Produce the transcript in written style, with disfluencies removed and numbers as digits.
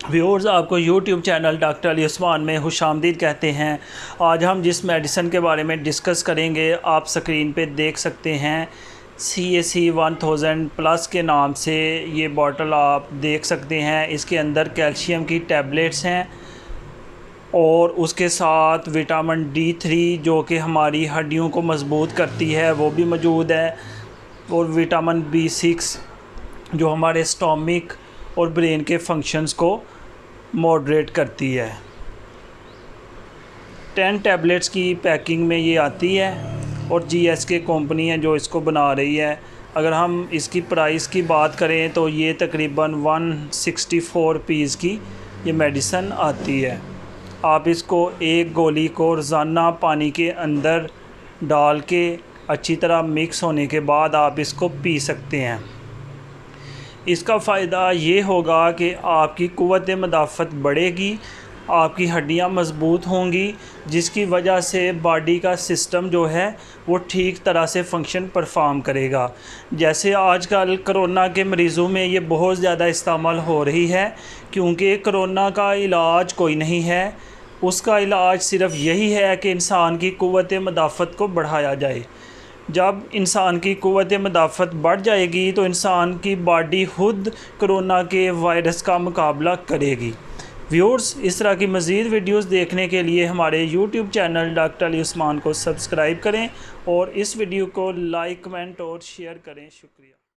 Viewers, आपको YouTube channel doctor Ali Usman में खुशामदीद कहते हैं। आज हम जिस मेडिसिन के बारे में डिस्कस करेंगे आप स्क्रीन पे देख सकते हैं। CAC 1000 प्लस के नाम से ये बॉटल आप देख सकते हैं। इसके अंदर कैल्शियम की टैबलेट्स हैं और उसके साथ विटामिन D3 जो कि हमारी हड्डियों को मज़बूत करती है वो भी मौजूद है, और विटामिन B6 जो हमारे स्टोमिक और ब्रेन के फंक्शंस को मॉडरेट करती है। 10 टैबलेट्स की पैकिंग में ये आती है और GSK कंपनी है जो इसको बना रही है। अगर हम इसकी प्राइस की बात करें तो ये तकरीबन 164 रुपीस की ये मेडिसन आती है। आप इसको एक गोली को रोज़ाना पानी के अंदर डाल के अच्छी तरह मिक्स होने के बाद आप इसको पी सकते हैं। इसका फ़ायदा ये होगा कि आपकी क़ुव्वत मदाफ़त बढ़ेगी, आपकी हड्डियां मज़बूत होंगी, जिसकी वजह से बॉडी का सिस्टम जो है वो ठीक तरह से फंक्शन परफॉर्म करेगा। जैसे आजकल कोरोना के मरीज़ों में ये बहुत ज़्यादा इस्तेमाल हो रही है, क्योंकि कोरोना का इलाज कोई नहीं है, उसका इलाज सिर्फ़ यही है कि इंसान की क़ुव्वत मदाफ़त को बढ़ाया जाए। जब इंसान की क़ुव्वत मदाफ़त बढ़ जाएगी तो इंसान की बॉडी खुद कोरोना के वायरस का मुकाबला करेगी। व्यूअर्स, इस तरह की मज़ीद वीडियोस देखने के लिए हमारे YouTube channel doctor Ali Usman को सब्सक्राइब करें और इस वीडियो को लाइक, कमेंट और शेयर करें। शुक्रिया।